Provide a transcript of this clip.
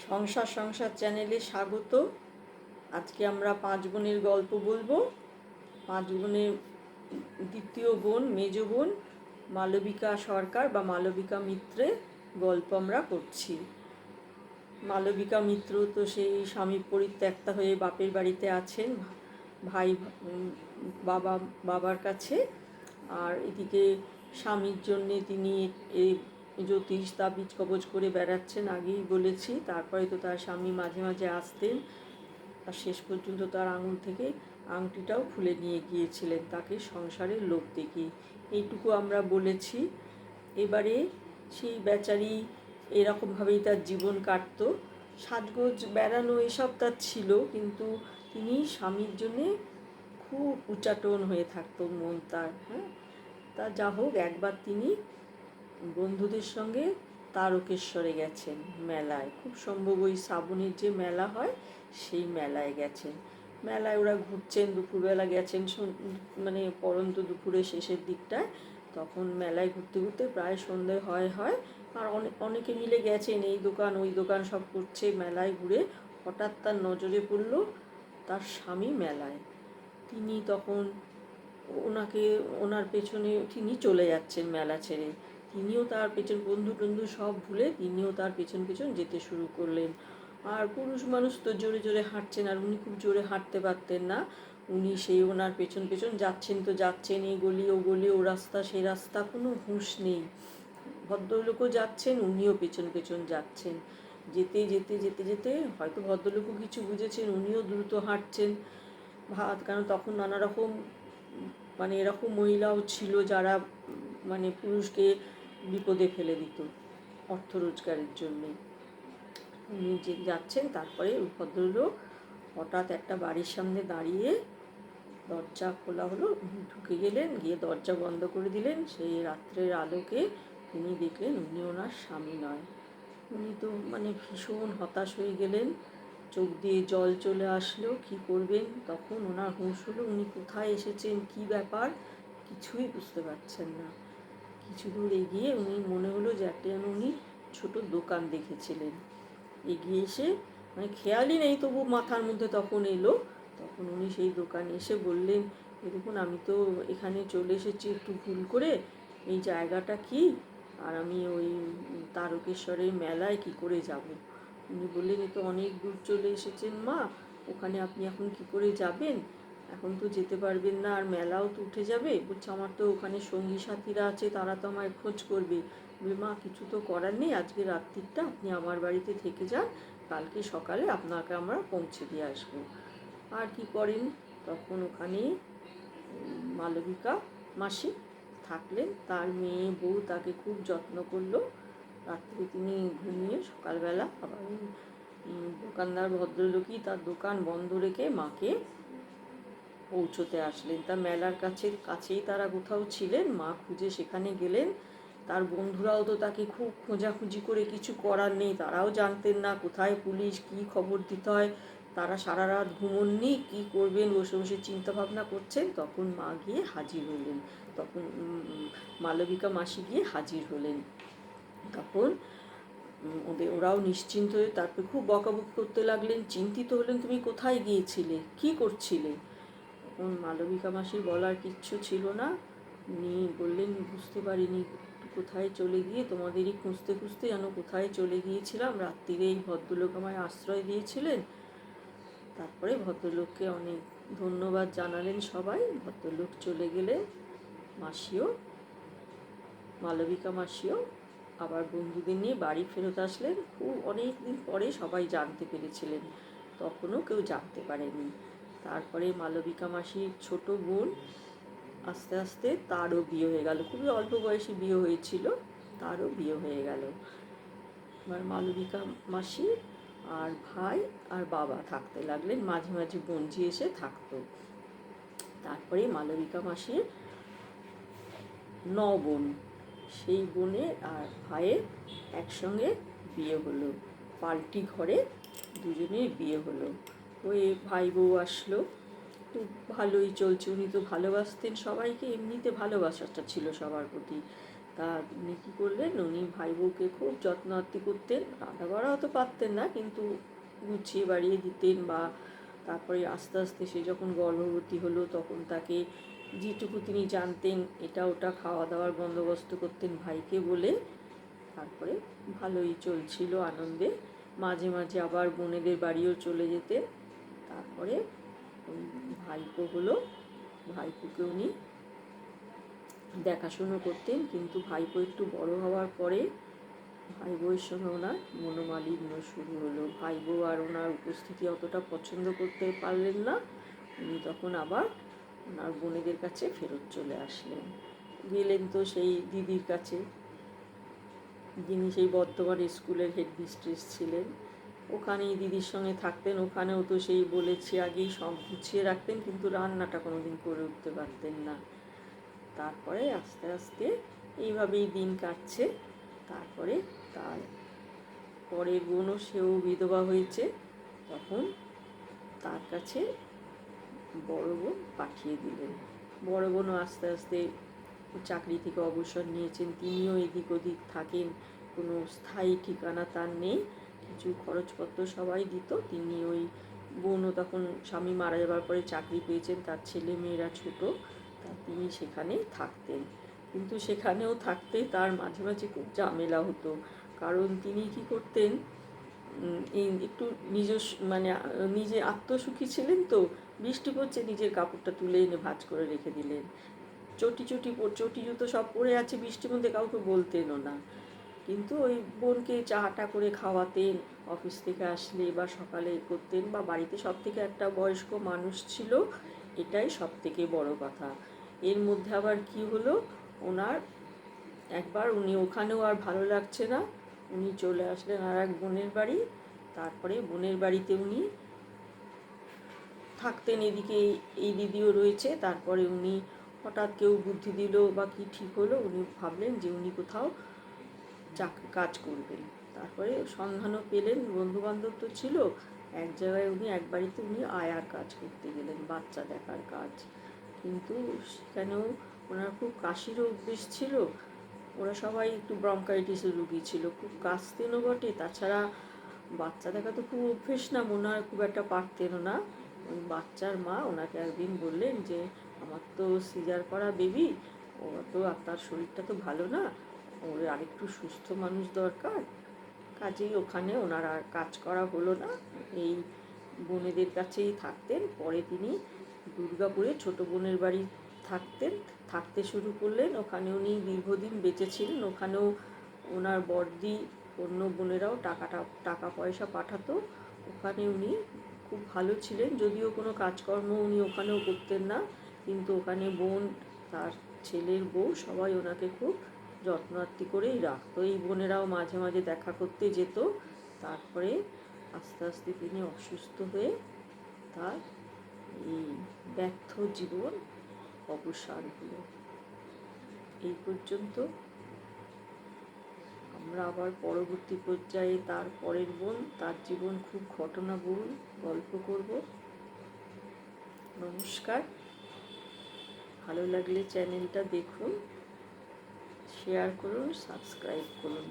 সংসার সংসার চ্যানেলে স্বাগত। আজকে আমরা 5 বোনের গল্প বলবো। 5 বোনের দ্বিতীয় বোন, মেজ বোন মালবিকা সরকার বা মালবিকা মিত্রের গল্প আমরা করছি। মালবিকা মিত্র তো সেই স্বামী পরিত্যক্তা হয়ে বাপের বাড়িতে আছেন, ভাই বাবার কাছে। আর এদিকে স্বামীর জন্যে তিনি এই জ্যোতিষ তাবিজ কবজ করে বেড়াচ্ছেন, আগেই বলেছি। তারপরে তো তার স্বামী মাঝে মাঝে আসতেন, আর শেষ পর্যন্ত তার আঙুল থেকে আংটিটাও খুলে নিয়ে গিয়েছিলেন তাকে সংসারের লোভ দেখিয়ে। এইটুকু আমরা বলেছি। এবারে সেই বেচারি এরকমভাবেই তার জীবন কাটত। সাজগোজ বেড়ানো এসব তার ছিল, কিন্তু তিনি স্বামীর জন্যে খুব উচ্চাটন হয়ে থাকতো মন তার। তা যা হোক, একবার তিনি বন্ধুদের সঙ্গে তারকেশ্বরে গেছেন মেলায়। খুব সম্ভব ওই শ্রাবণের যে মেলা হয় সেই মেলায় গেছেন। মেলায় ওরা ঘুরছেন, দুপুরবেলা গেছেন, মানে পরন্ত দুপুরের শেষের দিকটায়। তখন মেলায় ঘুরতে ঘুরতে প্রায় সন্ধে হয়। আর অনেকে মিলে গেছেন, এই দোকান ওই দোকান সব করছে মেলায় ঘুরে। হঠাৎ তার নজরে পড়ল তার স্বামী মেলায়। তিনি তখন ওনার পেছনে তিনি চলে যাচ্ছেন মেলা ছেড়ে। তিনিও তার পেছন, বন্ধু টন্ধু সব ভুলে তিনিও তার পেছন পেছন যেতে শুরু করলেন। আর পুরুষ মানুষ তো জোরে জোরে হাঁটছেন, আর উনি খুব জোরে হাঁটতে পারতেন না। উনি সেই ওনার পেছন পেছন যাচ্ছেন তো যাচ্ছেন, এই গলি ও গলি, ও রাস্তা সে রাস্তা, কোনো হুঁশ নেই। ভদ্রলোকও যাচ্ছেন, উনিও পেছন পেছন যাচ্ছেন। যেতে যেতে যেতে যেতে হয়তো ভদ্রলোকও কিছু বুঝেছেন, উনিও দ্রুত হাঁটছেন। কারণ তখন নানা রকম মানে এরকম মহিলাও ছিল যারা মানে পুরুষকে বিপদে ফেলে দিত অর্থ রোজগারের জন্যে। উনি যে যাচ্ছেন, তারপরে ভদ্রলোক হঠাৎ একটা বাড়ির সামনে দাঁড়িয়ে, দরজা খোলা হলো, ঢুকে গেলেন, গিয়ে দরজা বন্ধ করে দিলেন। সেই রাত্রের আলোকে তিনি দেখলেন উনি ওনার স্বামী নয়। উনি তো মানে ভীষণ হতাশ হয়ে গেলেন, চোখ দিয়ে জল চলে আসলো। কি করবেন? তখন ওনার হুঁশ হলো উনি কোথায় এসেছেন, কি ব্যাপার, কিছুই বুঝতে পারছেন না। কিছু দূর এগিয়ে উনি মনে হলো যে একটা যেন উনি ছোট দোকান দেখেছিলেন। এগিয়ে এসে, মানে খেয়ালই নেই, তবু মাথার মধ্যে তখন এলো। তখন উনি সেই দোকানে এসে বললেন, দেখুন আমি তো এখানে চলে এসেছি একটু ভুল করে, এই জায়গাটা কি, আর আমি ওই তারকেশ্বরের মেলায় কি করে যাব? উনি বললেন, এ তো অনেক দূর চলে এসেছেন মা, ওখানে আপনি এখন কি করে যাবেন? এখন তো যেতে পারবেন না, আর মেলাও তো উঠে যাবে। বলছে, আমার তো ওখানে সঙ্গী সাথীরা আছে, তারা তো আমায় খোঁজ করবে। বলে, মা কিছু তো করার নেই, আজকে রাত্রিটা আপনি আমার বাড়িতে থেকে যান, কালকে সকালে আপনাকে আমরা পৌঁছে দিয়ে আসবো। আর কি করেন, তখন ওখানে মালবিকা মাসি থাকলেন। তার মেয়ে বউ তাকে খুব যত্ন করলো। রাত্রে তিনি ঘুমিয়ে সকালবেলা আবার দোকানদার ভদ্রলোকই তার দোকান বন্ধ রেখে মাকে পৌঁছতে আসলেন। তার মেলার কাছেই তারা কোথাও ছিলেন, মা খুঁজে সেখানে গেলেন। তার বন্ধুরাও তো তাকে খুব খোঁজাখুঁজি করে, কিছু করার নেই, তারাও জানতেন না কোথায় পুলিশ, কি খবর দিতে হয়। তারা সারা রাত ঘুমোননি, কী করবেন বসে বসে চিন্তা ভাবনা করছেন। তখন মা গিয়ে হাজির হলেন, তখন মালবিকা মাসি গিয়ে হাজির হলেন। তখন ওরাও নিশ্চিন্ত হয়ে তারপরে খুব বকাবকি করতে লাগলেন, চিন্তিত হলেন, তুমি কোথায় গিয়েছিলে, কি করছিলে? তখন মালবিকা মাসির বলার কিচ্ছু ছিল না। উনি বললেন, বুঝতে পারিনি কোথায় চলে গিয়ে, তোমাদেরই খুঁজতে খুঁজতে যেন কোথায় চলে গিয়েছিলাম। রাত্রিরে এই ভদ্রলোক আমায় আশ্রয় দিয়েছিলেন। তারপরে ভদ্রলোককে অনেক ধন্যবাদ জানালেন সবাই। ভদ্রলোক চলে গেলে মাসিও, মালবিকা মাসিও আবার বন্ধুদের নিয়ে বাড়ি ফেরত আসলেন। খুব অনেক দিন পরে সবাই জানতে পেরেছিলেন, তখনও কেউ জানতে পারেনি। তারপরে মালবিকা মাসির ছোট বোন, আস্তে আস্তে তারও বিয়ে হয়ে গেল। খুবই অল্প বয়সে বিয়ে হয়েছিল, তারও বিয়ে হয়ে গেল। এবার মালবিকা মাসি আর ভাই আর বাবা থাকতে লাগলেন, মাঝে মাঝে বোনঝি এসে থাকতো। তারপরে মালবিকা মাসির 9 বোন, সেই বোনের আর ভাইয়ের একসঙ্গে বিয়ে হলো, পাল্টি ঘরে দুজনের বিয়ে হলো। ওই ভাই বউ আসলো, খুব ভালোই চলছে। উনি তো ভালোবাসতেন সবাইকে, এমনিতে ভালোবাসাটা ছিল সবার প্রতি। তা উনি কী করলেন, উনি ভাই বউকে খুব যত্ন আত্তি করতেন, রান্না বাড়া অত পারতেন না, কিন্তু গুছিয়ে বাড়িয়ে দিতেন। বা তারপরে আস্তে আস্তে সে যখন গর্ভবতী হলো তখন তাকে যেটুকু তিনি জানতেন এটা ওটা খাওয়া দাওয়ার বন্দোবস্ত করতেন ভাইকে বলে। তারপরে ভালোই চলছিল আনন্দে। মাঝে মাঝে আবার বোনেদের বাড়িও চলে যেতেন। তারপরে ভাইপো হলো, ভাইপোকে উনি দেখাশুনো করতেন। কিন্তু ভাইপো একটু বড় হওয়ার পরে ভাই বউয়ের সঙ্গে ওনার মনোমালিন্য শুরু হলো। ভাই বউ আর ওনার উপস্থিতি অতটা পছন্দ করতে পারলেন না। উনি তখন আবার ওনার বোনেদের কাছে ফেরত চলে আসলেন। গেলেন তো সেই দিদির কাছে, যিনি সেই বর্তমান স্কুলের হেডমিস্ট্রেস ছিলেন। ওখানেই দিদির সঙ্গে থাকতেন। ওখানেও তো সেই বলেছি আগেই সব গুছিয়ে রাখতেন, কিন্তু রান্নাটা কোনোদিন করে উঠতে পারতেন না। তারপরে আস্তে আস্তে এইভাবেই দিন কাটছে। তারপরে তার পরের বোনও সেও বিধবা হয়েছে। তখন তার কাছে বড় বোন পাঠিয়ে দিলেন। বড় বোনও আস্তে আস্তে চাকরি থেকে অবসর নিয়েছেন, তিনিও এদিক ওদিক থাকেন, কোনো স্থায়ী ঠিকানা তার নেই। কিছু খরচপত্র সবাই দিত, তিনি ওই বোনও তখন স্বামী মারা যাবার পরে চাকরি পেয়েছেন, তার ছেলে মেয়েরা ছোটো, তা তিনি সেখানে থাকতেন। কিন্তু সেখানেও থাকতে তার মাঝে মাঝে খুব ঝামেলা হতো। কারণ তিনি কি করতেন, একটু নিজস্ব মানে নিজে আত্মসুখী ছিলেন তো, বৃষ্টি পড়ছে নিজের কাপড়টা তুলে এনে ভাঁজ করে রেখে দিলেন। চটি জুতো সব পরে আছে বৃষ্টির মধ্যে, কাউকে বলতেনও না। কিন্তু ওই বোনকে চাটা করে খাওয়াতেন অফিস থেকে আসলে, বা সকালে করতেন, বা বাড়িতে সব থেকে একটা বয়স্ক মানুষ ছিল, এটাই সব থেকে বড় কথা। এর মধ্যে আবার কি হলো, ওনার একবার উনি ওখানেও আর ভালো লাগছে না, উনি চলে আসলেন আর এক বোনের বাড়ি। তারপরে বোনের বাড়িতে উনি থাকতেন, এদিকে এই দিদিও রয়েছে। তারপরে উনি হঠাৎ কেউ বুদ্ধি দিল বা কি ঠিক হলো, উনি ভাবলেন যে উনি কোথাও কাজ করবেন। তারপরে সন্ধানও পেলেন, বন্ধুবান্ধব তো ছিল, এক জায়গায় উনি এক বাড়িতে উনি আয়ার কাজ করতে গেলেন, বাচ্চা দেখার কাজ। কিন্তু সেখানেও ওনার খুব কাশিরও অভ্যেস ছিল। ওরা সবাই একটু ব্রঙ্কাইটিসের রুগী ছিল, খুব কাশতেনও বটে। তাছাড়া বাচ্চা দেখা তো খুব অভ্যেস না, মনে হয় খুব একটা পারতেনও না। ওই বাচ্চার মা ওনাকে একদিন বললেন যে আমার তো সিজার করা বেবি, ও তো তার শরীরটা তো ভালো না, ওর আরেকটু সুস্থ মানুষ দরকার। কাজেই ওখানে ওনার আর কাজ করা হলো না, এই বোনেদের কাছেই থাকতেন। পরে তিনি দুর্গাপুরে ছোটো বোনের বাড়ি থাকতে শুরু করলেন। ওখানে উনি দীর্ঘদিন বেঁচে ছিলেন। ওখানেও ওনার বড়দি অন্য বোনেরাও টাকা পয়সা পাঠাতো। ওখানে উনি খুব ভালো ছিলেন, যদিও কোনো কাজকর্ম উনি ওখানেও করতেন না, কিন্তু ওখানে বোন, তার ছেলের বউ সবাই ওনাকে খুব যত্ন আত্তি করেই রাখতো। এই বোনেরাও মাঝে মাঝে দেখা করতে যেত। তারপরে আস্তে আস্তে তিনি অসুস্থ হয়ে তার এই ব্যর্থ জীবন অবসান হলো। এই পর্যন্ত। আমরা আবার পরবর্তী পর্যায়ে তার পরের বোন, তার জীবন খুব ঘটনাবহুল গল্প করব। নমস্কার। ভালো লাগলে চ্যানেলটা দেখুন, শেয়ার করুন, সাবস্ক্রাইব করুন।